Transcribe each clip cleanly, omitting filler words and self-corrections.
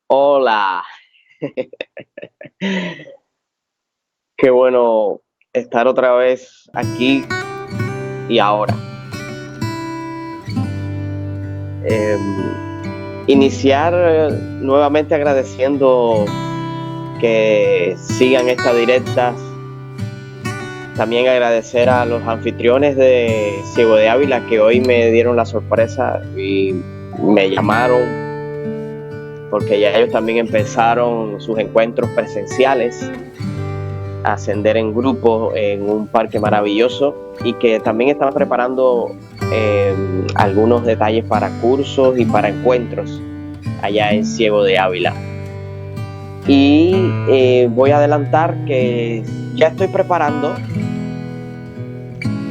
Hola, qué bueno estar otra vez aquí y ahora. Em, Iniciar nuevamente agradeciendo que sigan estas directas. También agradecer a los anfitriones de Ciego de Ávila que hoy me dieron la sorpresa y me llamaron porque ya ellos también empezaron sus encuentros presenciales, a ascender en grupo en un parque maravilloso y que también están preparando algunos detalles para cursos y para encuentros allá en Ciego de Ávila. Y voy a adelantar que ya estoy preparando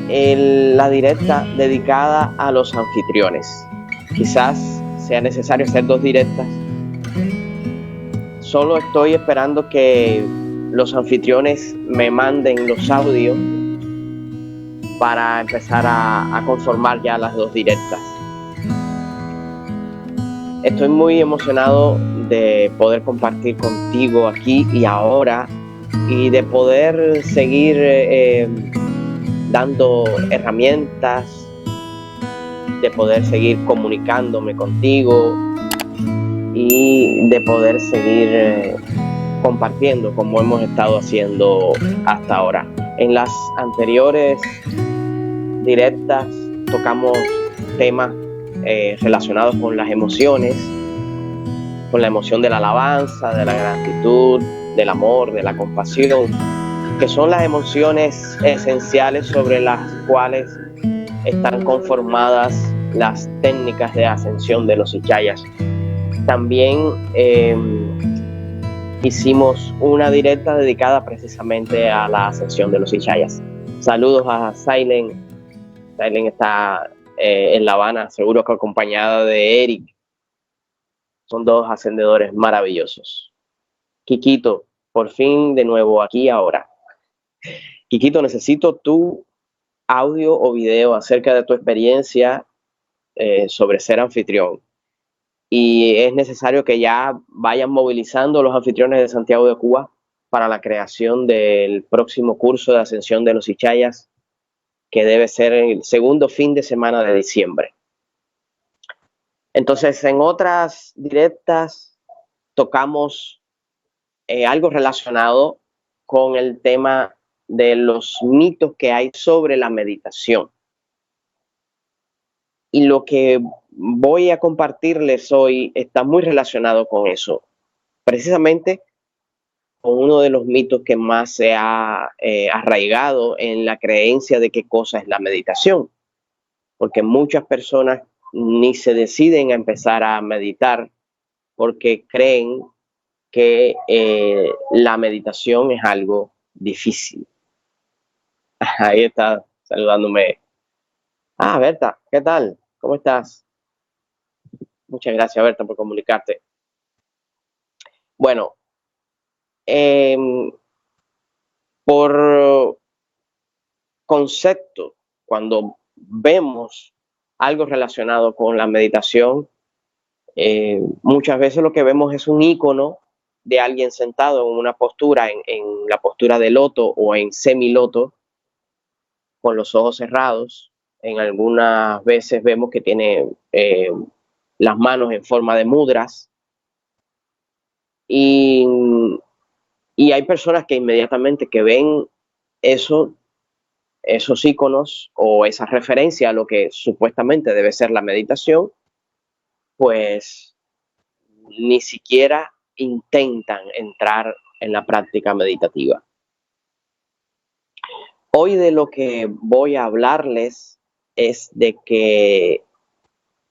la directa dedicada a los anfitriones. Quizás sea necesario hacer 2 directas. Solo estoy esperando que los anfitriones me manden los audios para empezar a conformar ya las 2 directas. Estoy muy emocionado de poder compartir contigo aquí y ahora y de poder seguir dando herramientas, de poder seguir comunicándome contigo y de poder seguir compartiendo como hemos estado haciendo hasta ahora. En las anteriores directas tocamos temas relacionados con las emociones, con la emoción de la alabanza, de la gratitud, del amor, de la compasión, que son las emociones esenciales sobre las cuales están conformadas las técnicas de ascensión de los Ichayas. También hicimos una directa dedicada precisamente a la ascensión de los Ichayas. Saludos a Silent. Silent está en La Habana, seguro que acompañada de Eric. Son 2 ascendedores maravillosos. Quiquito, por fin de nuevo aquí ahora. Quiquito, necesito tu audio o video acerca de tu experiencia sobre ser anfitrión. Y es necesario que ya vayan movilizando los anfitriones de Santiago de Cuba para la creación del próximo curso de ascensión de los Ichayas, que debe ser el segundo fin de semana de diciembre. Entonces, en otras directas tocamos algo relacionado con el tema de los mitos que hay sobre la meditación. Y lo que voy a compartirles hoy está muy relacionado con eso, precisamente con uno de los mitos que más se ha arraigado en la creencia de qué cosa es la meditación, porque muchas personas ni se deciden a empezar a meditar porque creen que la meditación es algo difícil. Ahí está saludándome. Ah, Berta, ¿qué tal? ¿Cómo estás? Muchas gracias, Berta, por comunicarte. Bueno, eh, por concepto, cuando vemos algo relacionado con la meditación, muchas veces lo que vemos es un icono de alguien sentado en una postura, en la postura de loto o en semiloto, con los ojos cerrados. En algunas veces vemos que tiene las manos en forma de mudras y, y hay personas que inmediatamente que ven eso, esos iconos o esa referencia a lo que supuestamente debe ser la meditación, pues ni siquiera intentan entrar en la práctica meditativa. Hoy de lo que voy a hablarles es de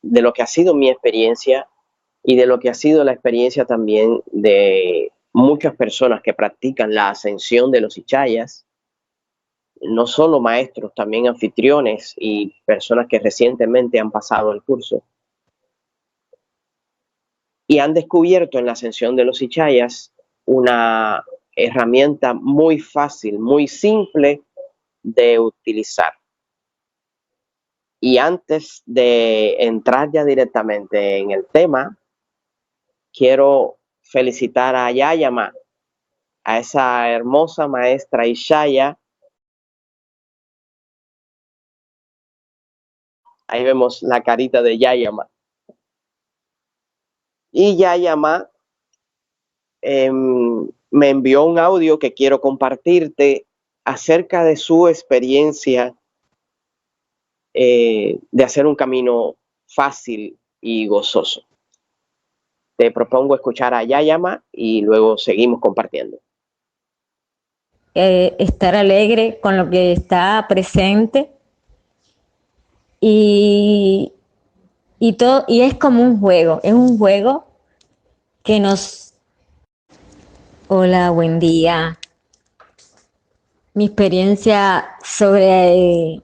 lo que ha sido mi experiencia y de lo que ha sido la experiencia también de muchas personas que practican la ascensión de los Ichayas, no solo maestros, también anfitriones y personas que recientemente han pasado el curso y han descubierto en la ascensión de los Ichayas una herramienta muy fácil, muy simple de utilizar. Y antes de entrar ya directamente en el tema, quiero felicitar a Yayama, a esa hermosa maestra Ishaya. Ahí vemos la carita de Yayama. Y Yayama me envió un audio que quiero compartirte acerca de su experiencia de hacer un camino fácil y gozoso. Te propongo escuchar a Yayama y luego seguimos compartiendo. Estar alegre con lo que está presente y todo, y es como un juego, es un juego que nos... Hola, buen día. Mi experiencia sobre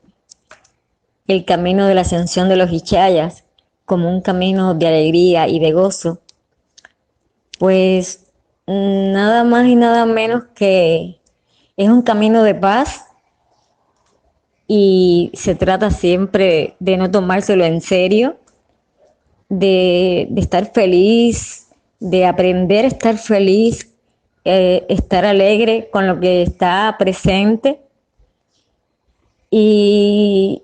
el camino de la ascensión de los Hichayas como un camino de alegría y de gozo, pues nada más y nada menos que es un camino de paz y se trata siempre de no tomárselo en serio, de estar feliz, de aprender a estar feliz, estar alegre con lo que está presente y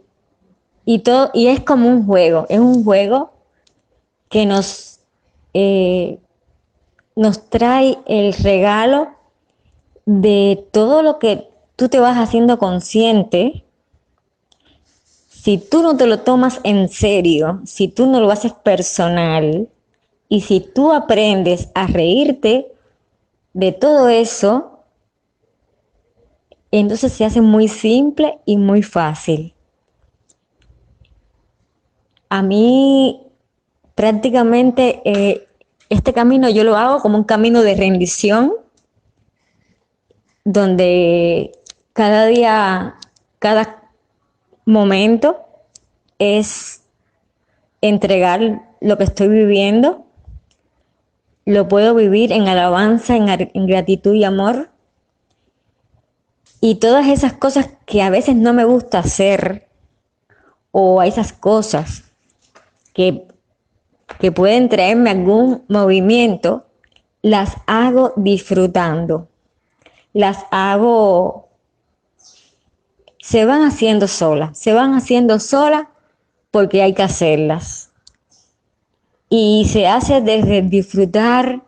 todo, y es como un juego, es un juego que nos trae el regalo de todo lo que tú te vas haciendo consciente. Si tú no te lo tomas en serio, si tú no lo haces personal y si tú aprendes a reírte de todo eso, entonces se hace muy simple y muy fácil. A mí prácticamente este camino yo lo hago como un camino de rendición, donde cada día, cada momento es entregar lo que estoy viviendo. Lo puedo vivir en alabanza, en gratitud y amor. Y todas esas cosas que a veces no me gusta hacer, o a esas cosas que pueden traerme algún movimiento, las hago disfrutando. Las hago, se van haciendo solas porque hay que hacerlas. Y se hace desde disfrutar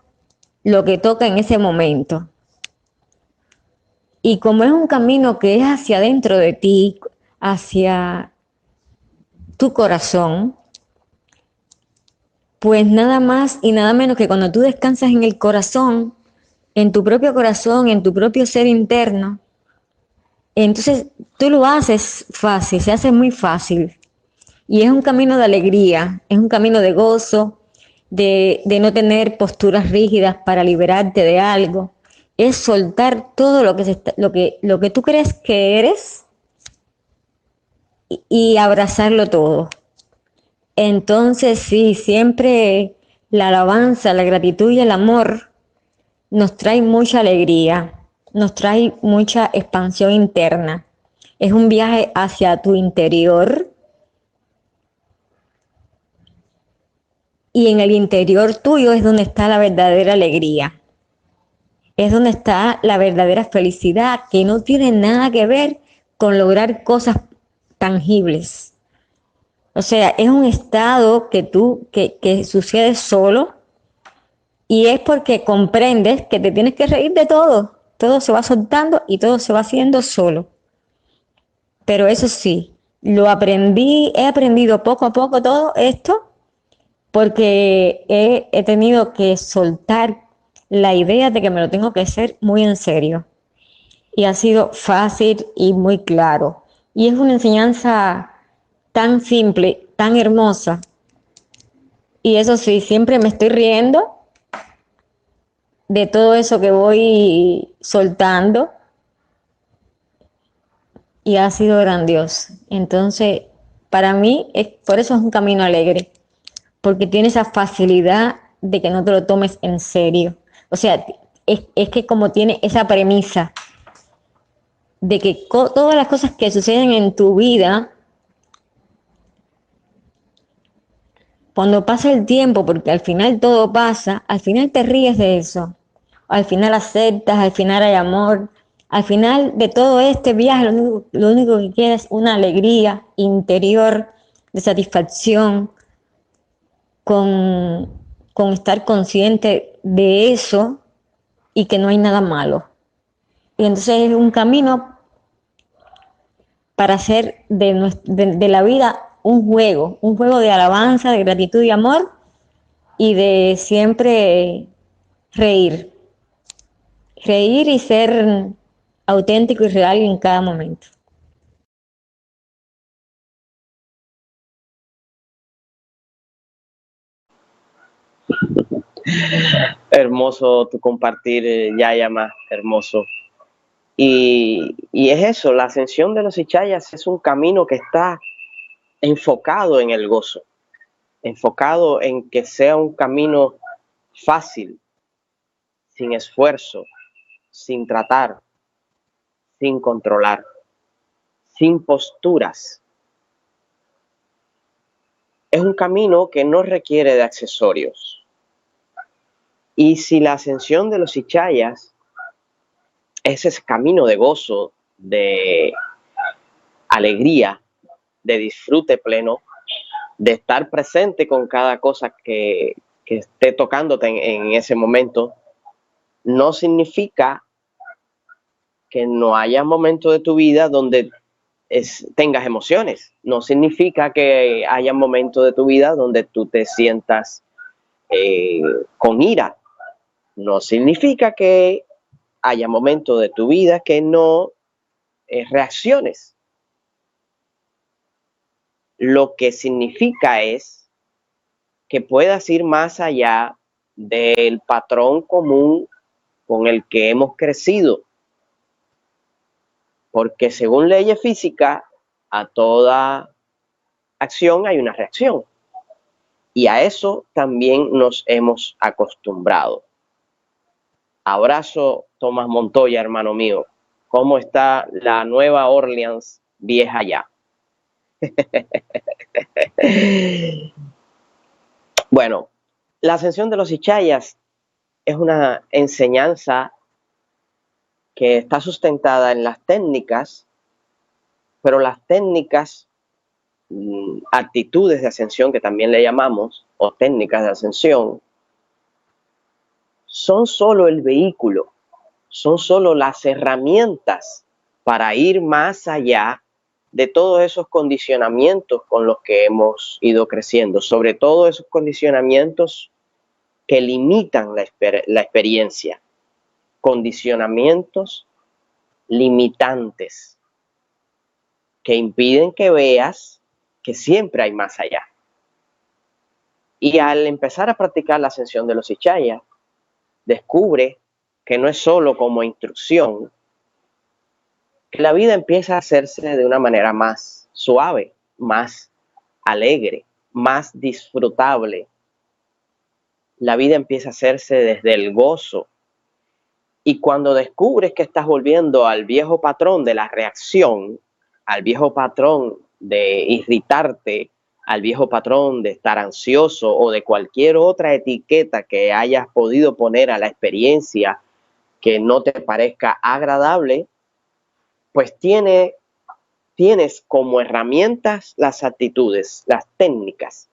lo que toca en ese momento. Y como es un camino que es hacia adentro de ti, hacia tu corazón, pues nada más y nada menos que cuando tú descansas en el corazón, en tu propio corazón, en tu propio ser interno, entonces tú lo haces fácil, se hace muy fácil. Y es un camino de alegría, es un camino de gozo, de no tener posturas rígidas para liberarte de algo. Es soltar todo lo que tú crees que eres y abrazarlo todo. Entonces sí, siempre la alabanza, la gratitud y el amor nos trae mucha alegría, nos trae mucha expansión interna. Es un viaje hacia tu interior y en el interior tuyo es donde está la verdadera alegría. Es donde está la verdadera felicidad, que no tiene nada que ver con lograr cosas tangibles. O sea, es un estado que sucede solo y es porque comprendes que te tienes que reír de todo. Todo se va soltando y todo se va haciendo solo. Pero eso sí, he aprendido poco a poco todo esto porque he tenido que soltar la idea de que me lo tengo que hacer muy en serio. Y ha sido fácil y muy claro. Y es una enseñanza tan simple, tan hermosa. Y eso sí, siempre me estoy riendo de todo eso que voy soltando y ha sido grandioso. Entonces, para mí, por eso es un camino alegre, porque tiene esa facilidad de que no te lo tomes en serio. O sea, es que como tiene esa premisa de que todas las cosas que suceden en tu vida cuando pasa el tiempo, porque al final todo pasa, al final te ríes de eso, al final aceptas, al final hay amor, al final de todo este viaje lo único que queda es una alegría interior de satisfacción con, con estar consciente de eso y que no hay nada malo. Y entonces es un camino para hacer de la vida un juego de alabanza, de gratitud y amor y de siempre reír, reír y ser auténtico y real en cada momento. Hermoso tu compartir, Yaya, más hermoso. Y es eso, la ascensión de los Ichayas es un camino que está enfocado en el gozo, enfocado en que sea un camino fácil, sin esfuerzo, sin tratar, sin controlar, sin posturas. Es un camino que no requiere de accesorios. Y si la ascensión de los Ichayas es ese camino de gozo, de alegría, de disfrute pleno, de estar presente con cada cosa que esté tocándote en ese momento, no significa que no haya momentos de tu vida donde tengas emociones. No significa que haya momentos de tu vida donde tú te sientas con ira. No significa que haya momentos de tu vida que no reacciones. Lo que significa es que puedas ir más allá del patrón común con el que hemos crecido. Porque según leyes físicas, a toda acción hay una reacción. Y a eso también nos hemos acostumbrado. Abrazo, Tomás Montoya, hermano mío. ¿Cómo está la Nueva Orleans vieja ya? Bueno, la ascensión de los Ichayas es una enseñanza que está sustentada en las técnicas, pero las técnicas, actitudes de ascensión, que también le llamamos, o técnicas de ascensión, son solo el vehículo, son solo las herramientas para ir más allá de todos esos condicionamientos con los que hemos ido creciendo, sobre todo esos condicionamientos que limitan la experiencia, condicionamientos limitantes que impiden que veas que siempre hay más allá. Y al empezar a practicar la ascensión de los Ichayas, descubre que no es solo como instrucción, que la vida empieza a hacerse de una manera más suave, más alegre, más disfrutable. La vida empieza a hacerse desde el gozo. Y cuando descubres que estás volviendo al viejo patrón de la reacción, al viejo patrón de irritarte, al viejo patrón de estar ansioso o de cualquier otra etiqueta que hayas podido poner a la experiencia que no te parezca agradable, pues tienes como herramientas las actitudes, las técnicas,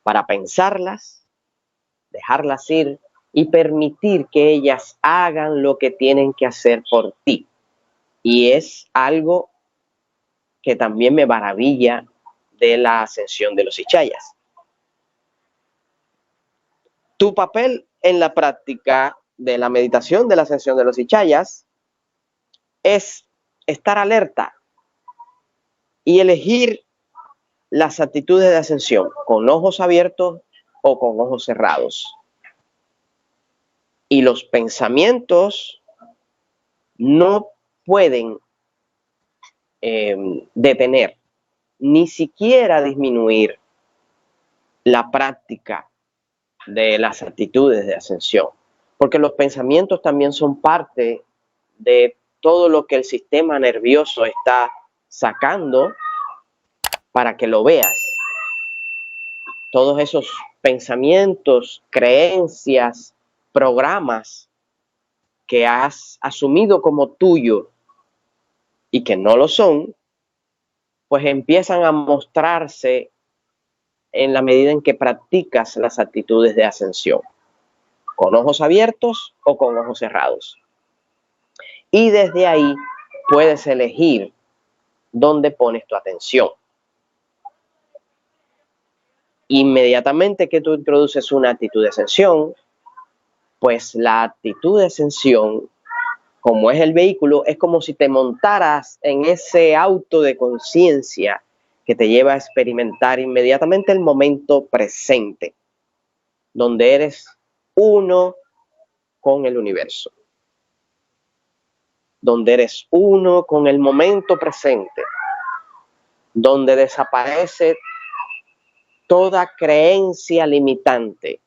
para pensarlas, dejarlas ir y permitir que ellas hagan lo que tienen que hacer por ti. Y es algo que también me maravilla de la ascensión de los Ichayas. Tu papel en la práctica de la meditación de la ascensión de los Ichayas es estar alerta y elegir las actitudes de ascensión con ojos abiertos o con ojos cerrados. Y los pensamientos no pueden detener, ni siquiera disminuir la práctica de las actitudes de ascensión, porque los pensamientos también son parte de todo lo que el sistema nervioso está sacando para que lo veas. todos esos pensamientos, creencias, programas que has asumido como tuyo y que no lo son, pues empiezan a mostrarse en la medida en que practicas las actitudes de ascensión, con ojos abiertos o con ojos cerrados. Y desde ahí puedes elegir dónde pones tu atención. Inmediatamente que tú introduces una actitud de ascensión, pues la actitud de ascensión, como es el vehículo, es como si te montaras en ese auto de conciencia que te lleva a experimentar inmediatamente el momento presente, donde eres uno con el universo, donde eres uno con el momento presente, donde desaparece toda creencia limitante,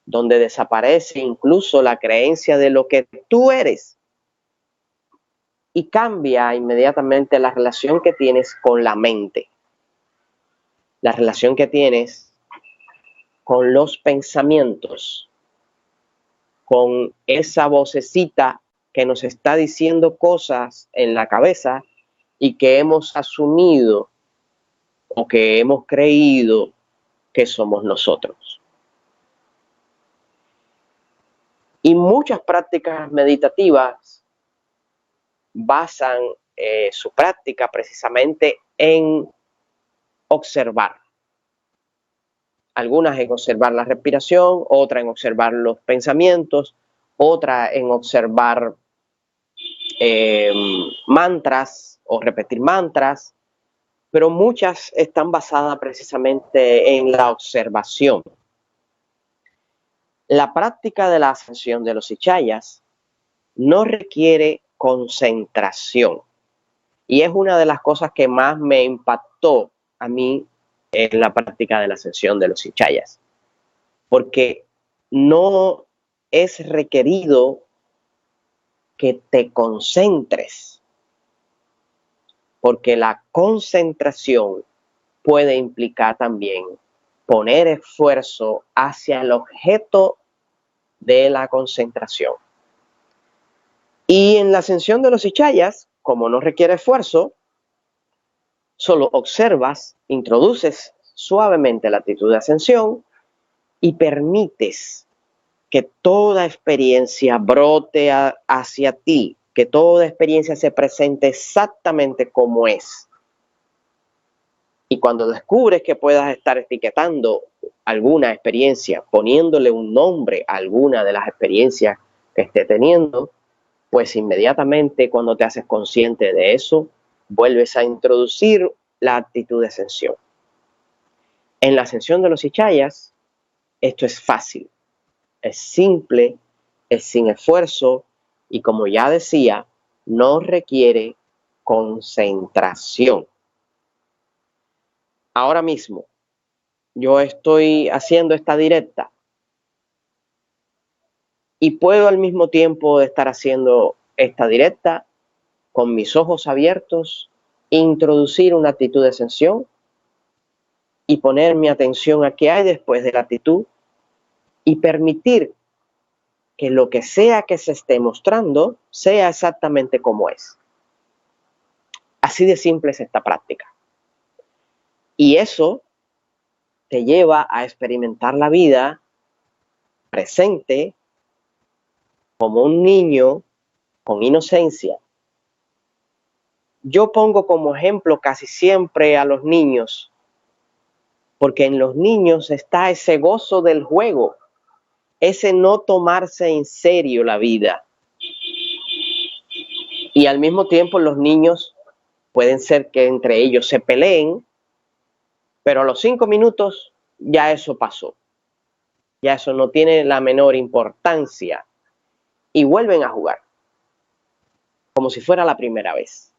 donde desaparece incluso la creencia de lo que tú eres y cambia inmediatamente la relación que tienes con la mente, la relación que tienes con los pensamientos, con esa vocecita que nos está diciendo cosas en la cabeza y que hemos asumido o que hemos creído que somos nosotros. Y muchas prácticas meditativas basan su práctica precisamente en observar. Algunas en observar la respiración, otra en observar los pensamientos, otra en observar mantras o repetir mantras, pero muchas están basadas precisamente en la observación. La práctica de la ascensión de los Ichayas no requiere concentración y es una de las cosas que más me impactó a mí en la práctica de la ascensión de los Ichayas, porque no es requerido que te concentres, porque la concentración puede implicar también poner esfuerzo hacia el objeto de la concentración. Y en la ascensión de los Ichayas, como no requiere esfuerzo, solo observas, introduces suavemente la actitud de ascensión y permites que toda experiencia brote hacia ti, que toda experiencia se presente exactamente como es. Y cuando descubres que puedas estar etiquetando alguna experiencia, poniéndole un nombre a alguna de las experiencias que esté teniendo, pues inmediatamente cuando te haces consciente de eso, vuelves a introducir la actitud de ascensión. En la ascensión de los Ichayas, esto es fácil, es simple, es sin esfuerzo y, como ya decía, no requiere concentración. Ahora mismo, yo estoy haciendo esta directa y puedo al mismo tiempo estar haciendo esta directa con mis ojos abiertos, introducir una actitud de ascensión y poner mi atención a qué hay después de la actitud y permitir que lo que sea que se esté mostrando sea exactamente como es. Así de simple es esta práctica. Y eso te lleva a experimentar la vida presente como un niño con inocencia. Yo pongo como ejemplo casi siempre a los niños, porque en los niños está ese gozo del juego, ese no tomarse en serio la vida. Y al mismo tiempo los niños pueden ser que entre ellos se peleen, pero a los 5 minutos ya eso pasó. Ya eso no tiene la menor importancia y vuelven a jugar como si fuera la primera vez.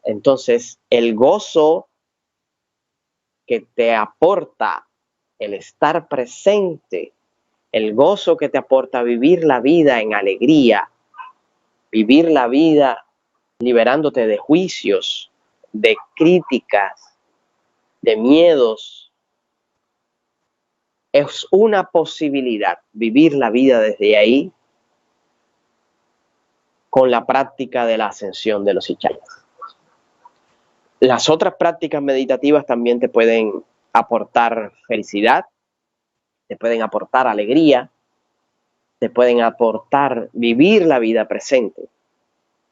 Entonces, el gozo que te aporta el estar presente, el gozo que te aporta vivir la vida en alegría, vivir la vida liberándote de juicios, de críticas, de miedos, es una posibilidad vivir la vida desde ahí con la práctica de la ascensión de los Ichayas. Las otras prácticas meditativas también te pueden aportar felicidad, te pueden aportar alegría, te pueden aportar vivir la vida presente.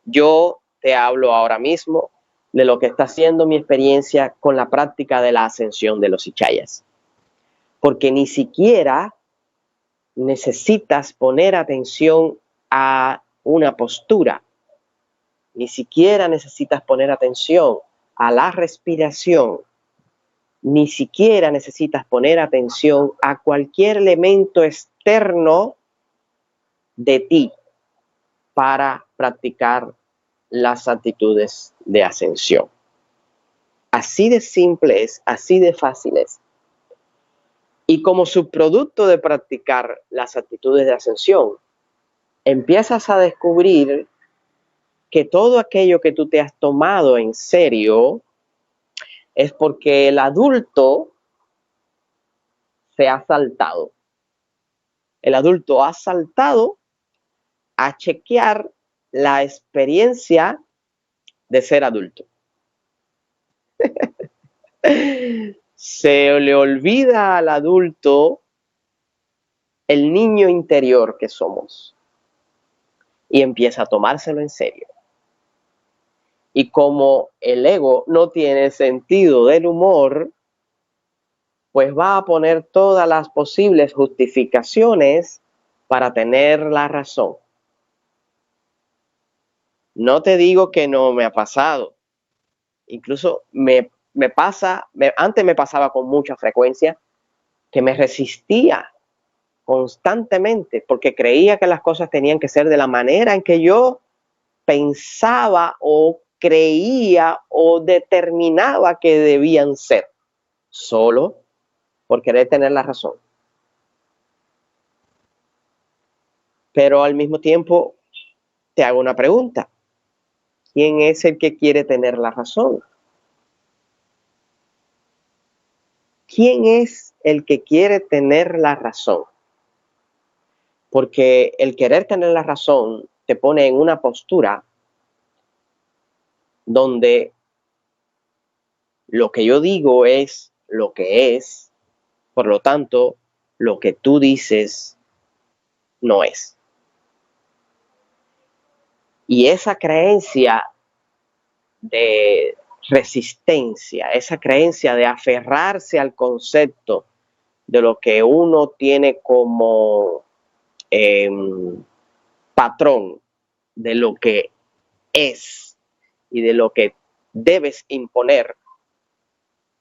Yo te hablo ahora mismo de lo que está siendo mi experiencia con la práctica de la ascensión de los Ichayas. Porque ni siquiera necesitas poner atención a una postura, ni siquiera necesitas poner atención a la respiración, ni siquiera necesitas poner atención a cualquier elemento externo de ti para practicar las actitudes de ascensión. Así de simple es, así de fácil es. Y como subproducto de practicar las actitudes de ascensión, empiezas a descubrir que todo aquello que tú te has tomado en serio es porque el adulto se ha saltado. El adulto ha saltado a chequear la experiencia de ser adulto. Se le olvida al adulto el niño interior que somos y empieza a tomárselo en serio. Y como el ego no tiene sentido del humor, pues va a poner todas las posibles justificaciones para tener la razón. No te digo que no me ha pasado. Incluso antes me pasaba con mucha frecuencia que me resistía constantemente porque creía que las cosas tenían que ser de la manera en que yo pensaba o creía o determinaba que debían ser, solo por querer tener la razón. Pero al mismo tiempo te hago una pregunta. ¿Quién es el que quiere tener la razón? ¿Quién es el que quiere tener la razón? Porque el querer tener la razón te pone en una postura donde lo que yo digo es lo que es, por lo tanto, lo que tú dices no es. Y esa creencia de resistencia, esa creencia de aferrarse al concepto de lo que uno tiene como patrón de lo que es y de lo que debes imponer,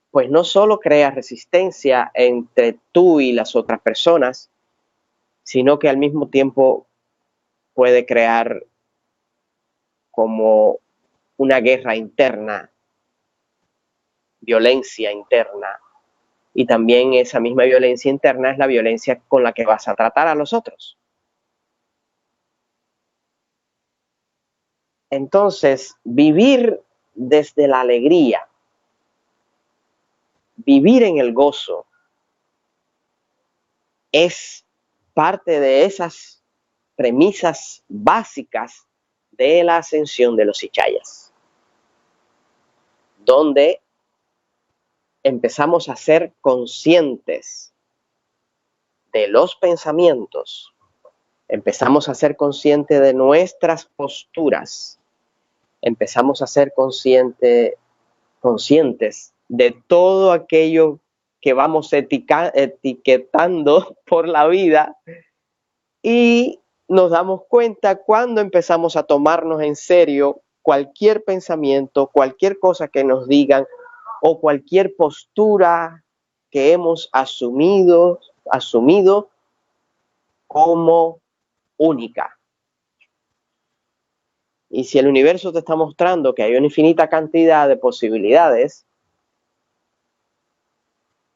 pues no solo crea resistencia entre tú y las otras personas, sino que al mismo tiempo puede crear como una guerra interna, violencia interna, y también esa misma violencia interna es la violencia con la que vas a tratar a los otros. Entonces, vivir desde la alegría, vivir en el gozo, es parte de esas premisas básicas de la ascensión de los Ichayas, donde empezamos a ser conscientes de los pensamientos, empezamos a ser conscientes de nuestras posturas, empezamos a ser conscientes de todo aquello que vamos etiquetando por la vida, y nos damos cuenta cuando empezamos a tomarnos en serio cualquier pensamiento, cualquier cosa que nos digan o cualquier postura que hemos asumido como única. Y si el universo te está mostrando que hay una infinita cantidad de posibilidades,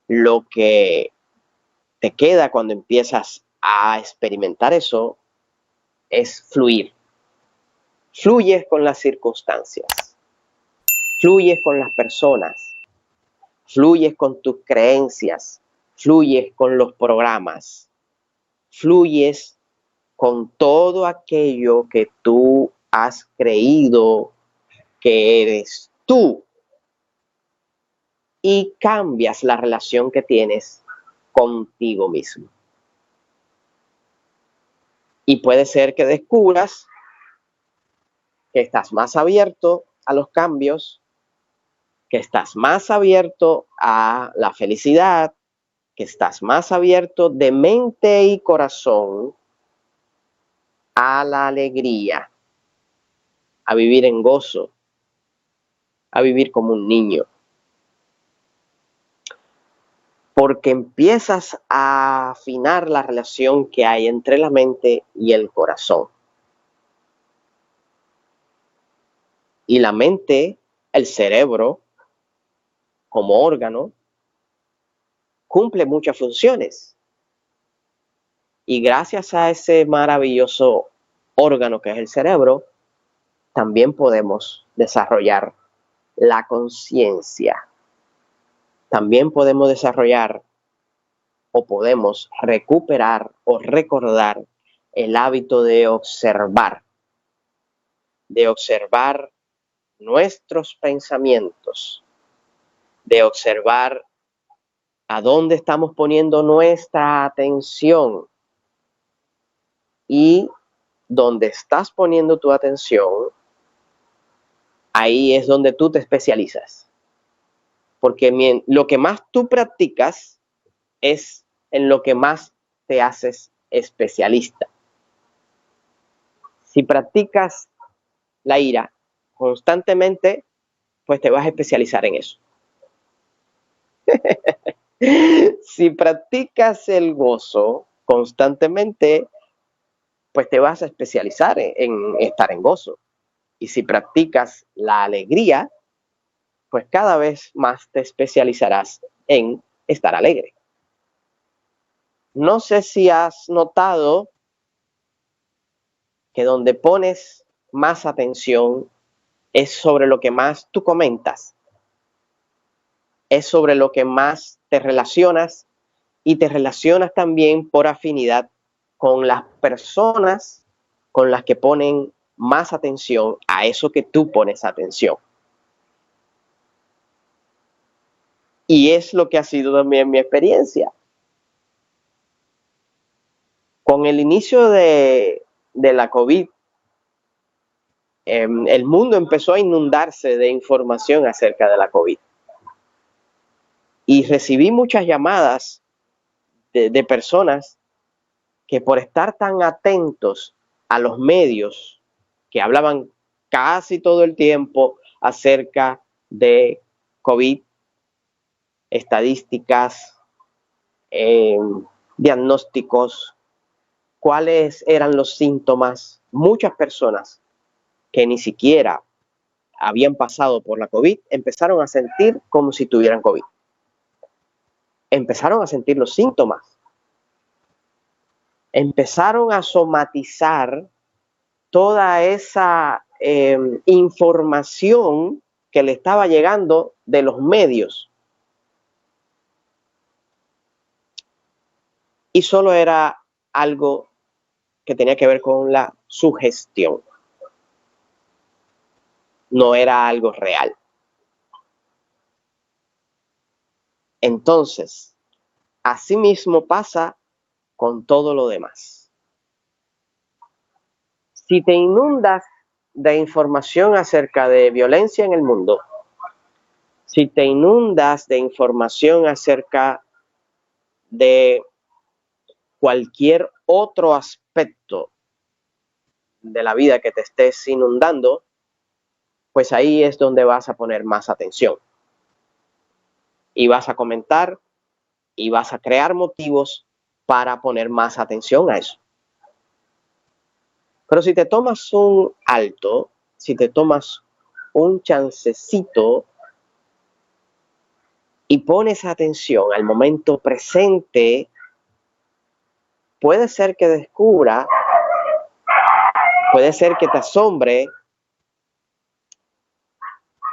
lo que te queda cuando empiezas a experimentar eso es fluir. Fluyes con las circunstancias, fluyes con las personas, fluyes con tus creencias, fluyes con los programas, fluyes con todo aquello que tú has creído que eres tú y cambias la relación que tienes contigo mismo. Y puede ser que descubras que estás más abierto a los cambios, que estás más abierto a la felicidad, que estás más abierto de mente y corazón a la alegría, a vivir en gozo, a vivir como un niño. Porque empiezas a afinar la relación que hay entre la mente y el corazón. Y la mente, el cerebro, como órgano, cumple muchas funciones. Y gracias a ese maravilloso órgano que es el cerebro, también podemos desarrollar la conciencia. También podemos desarrollar o podemos recuperar o recordar el hábito de observar nuestros pensamientos, de observar a dónde estamos poniendo nuestra atención. Y donde estás poniendo tu atención, ahí es donde tú te especializas. Porque lo que más tú practicas es en lo que más te haces especialista. Si practicas la ira constantemente, pues te vas a especializar en eso. Si practicas el gozo constantemente, pues te vas a especializar en estar en gozo. Y si practicas la alegría, pues cada vez más te especializarás en estar alegre. No sé si has notado que donde pones más atención es sobre lo que más tú comentas, es sobre lo que más te relacionas y te relacionas también por afinidad con las personas con las que ponen más atención a eso que tú pones atención. Y es lo que ha sido también mi experiencia. Con el inicio de la COVID, el mundo empezó a inundarse de información acerca de la COVID. Y recibí muchas llamadas de personas que por estar tan atentos a los medios que hablaban casi todo el tiempo acerca de COVID, estadísticas, diagnósticos, cuáles eran los síntomas. Muchas personas que ni siquiera habían pasado por la COVID empezaron a sentir como si tuvieran COVID. Empezaron a sentir los síntomas. Empezaron a somatizar toda esa información que le estaba llegando de los medios. Y solo era algo que tenía que ver con la sugestión. No era algo real. Entonces, asimismo pasa con todo lo demás. Si te inundas de información acerca de violencia en el mundo, si te inundas de información acerca de cualquier otro aspecto de la vida que te estés inundando, pues ahí es donde vas a poner más atención. Y vas a comentar y vas a crear motivos para poner más atención a eso. Pero si te tomas un alto, si te tomas un chancecito y pones atención al momento presente, puede ser que descubra, puede ser que te asombre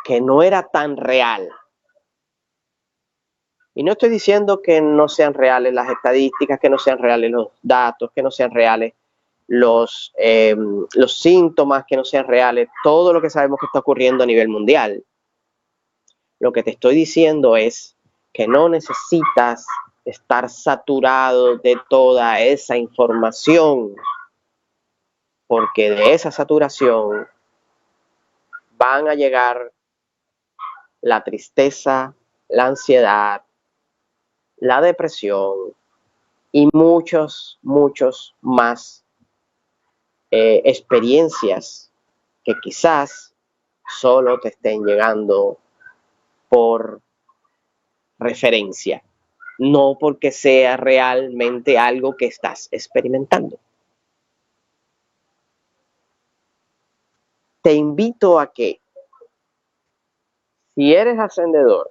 que no era tan real. Y no estoy diciendo que no sean reales las estadísticas, que no sean reales los datos, que no sean reales los síntomas, que no sean reales todo lo que sabemos que está ocurriendo a nivel mundial. Lo que te estoy diciendo es que no necesitas estar saturado de toda esa información, porque de esa saturación van a llegar la tristeza, la ansiedad, la depresión y muchos más experiencias que quizás solo te estén llegando por referencia, no porque sea realmente algo que estás experimentando. Te invito a que, si eres ascendedor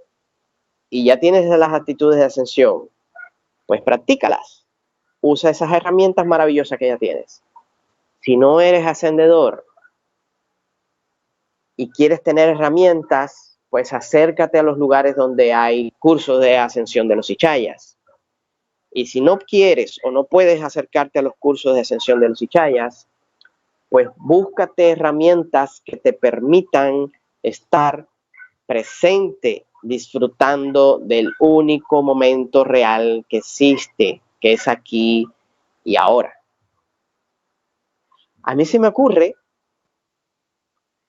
y ya tienes las actitudes de ascensión, pues practícalas. Usa esas herramientas maravillosas que ya tienes. Si no eres ascendedor y quieres tener herramientas, pues acércate a los lugares donde hay cursos de ascensión de los Ichayas. Y si no quieres o no puedes acercarte a los cursos de ascensión de los Ichayas, pues búscate herramientas que te permitan estar presente, disfrutando del único momento real que existe, que es aquí y ahora. A mí se me ocurre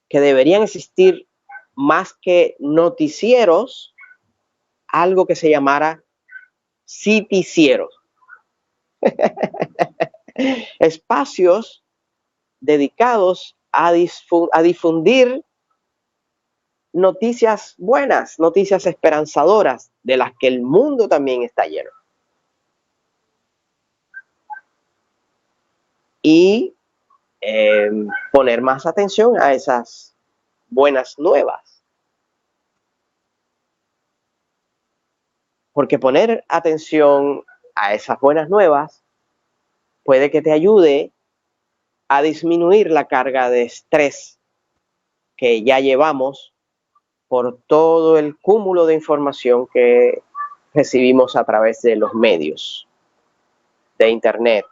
que deberían existir, más que noticieros, algo que se llamara citicieros. Espacios dedicados a difundir noticias buenas, noticias esperanzadoras, de las que el mundo también está lleno. Y poner más atención a esas buenas nuevas. Porque poner atención a esas buenas nuevas puede que te ayude a disminuir la carga de estrés que ya llevamos por todo el cúmulo de información que recibimos a través de los medios, de internet.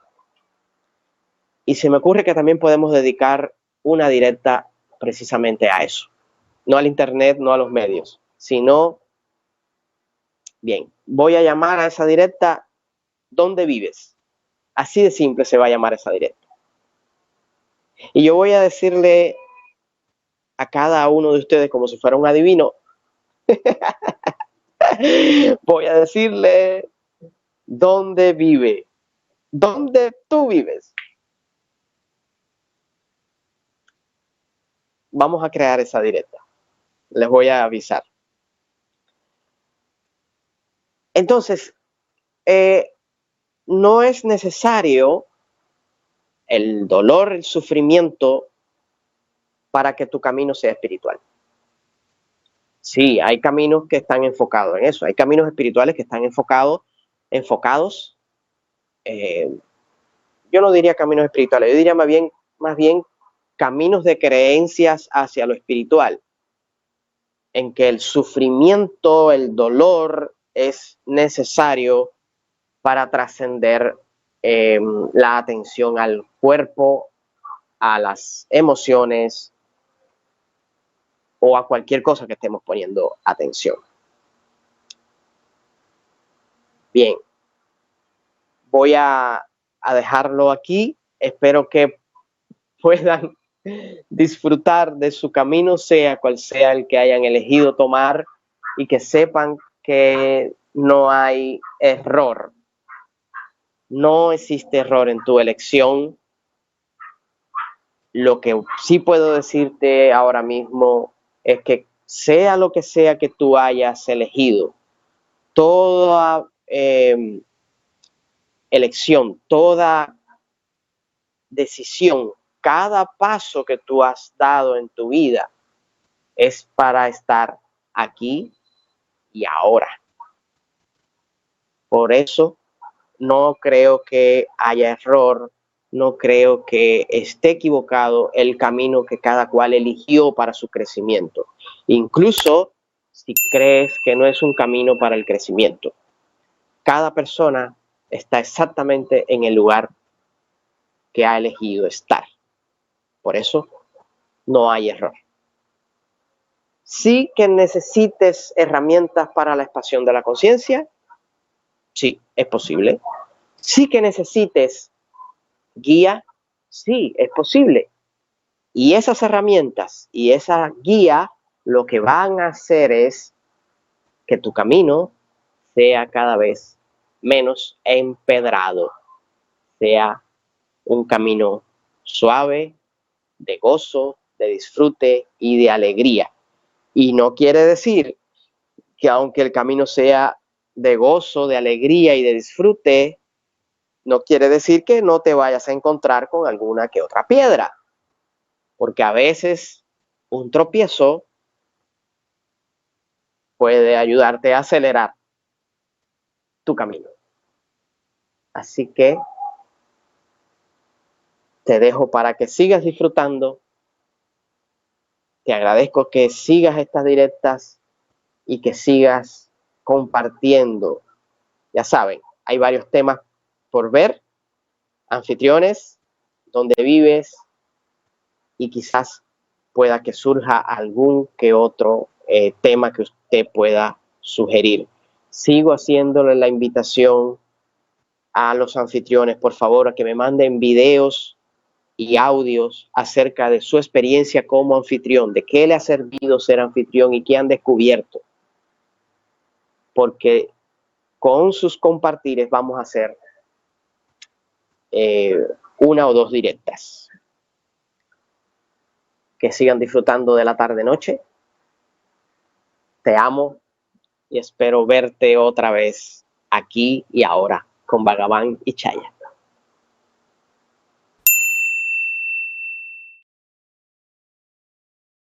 Y se me ocurre que también podemos dedicar una directa precisamente a eso. No al internet, no a los medios, sino, bien, voy a llamar a esa directa ¿dónde vives? Así de simple se va a llamar esa directa. Y yo voy a decirle a cada uno de ustedes, como si fuera un adivino, voy a decirle dónde vive, dónde tú vives. Vamos a crear esa directa. Les voy a avisar. Entonces, no es necesario el dolor, el sufrimiento para que tu camino sea espiritual. Sí, hay caminos que están enfocados en eso. Hay caminos espirituales que están enfocados, yo no diría caminos espirituales, yo diría más bien caminos de creencias hacia lo espiritual, en que el sufrimiento, el dolor es necesario para trascender la atención al cuerpo, a las emociones o a cualquier cosa que estemos poniendo atención. Bien, voy a dejarlo aquí. Espero que puedan disfrutar de su camino, sea cual sea el que hayan elegido tomar, y que sepan que no hay error. No existe error en tu elección. Lo que sí puedo decirte ahora mismo es que sea lo que sea que tú hayas elegido, toda elección, toda decisión, cada paso que tú has dado en tu vida es para estar aquí y ahora. Por eso no creo que haya error, no creo que esté equivocado el camino que cada cual eligió para su crecimiento. Incluso si crees que no es un camino para el crecimiento. Cada persona está exactamente en el lugar que ha elegido estar. Por eso no hay error. Sí que necesites herramientas para la expansión de la conciencia. Sí, es posible. Sí que necesites guía. Sí, es posible. Y esas herramientas y esa guía lo que van a hacer es que tu camino sea cada vez menos empedrado, sea un camino suave, de gozo, de disfrute y de alegría. Y no quiere decir que aunque el camino sea de gozo, de alegría y de disfrute, no quiere decir que no te vayas a encontrar con alguna que otra piedra, porque a veces un tropiezo puede ayudarte a acelerar tu camino. Así que te dejo para que sigas disfrutando. Te agradezco que sigas estas directas y que sigas compartiendo. Ya saben, hay varios temas por ver, anfitriones, dónde vives, y quizás pueda que surja algún que otro tema que usted pueda sugerir. Sigo haciéndole la invitación a los anfitriones, por favor, a que me manden videos y audios acerca de su experiencia como anfitrión, de qué le ha servido ser anfitrión y qué han descubierto. Porque con sus compartires vamos a hacer una o dos directas. Que sigan disfrutando de la tarde-noche. Te amo y espero verte otra vez aquí y ahora con Bhagavan y Chaya.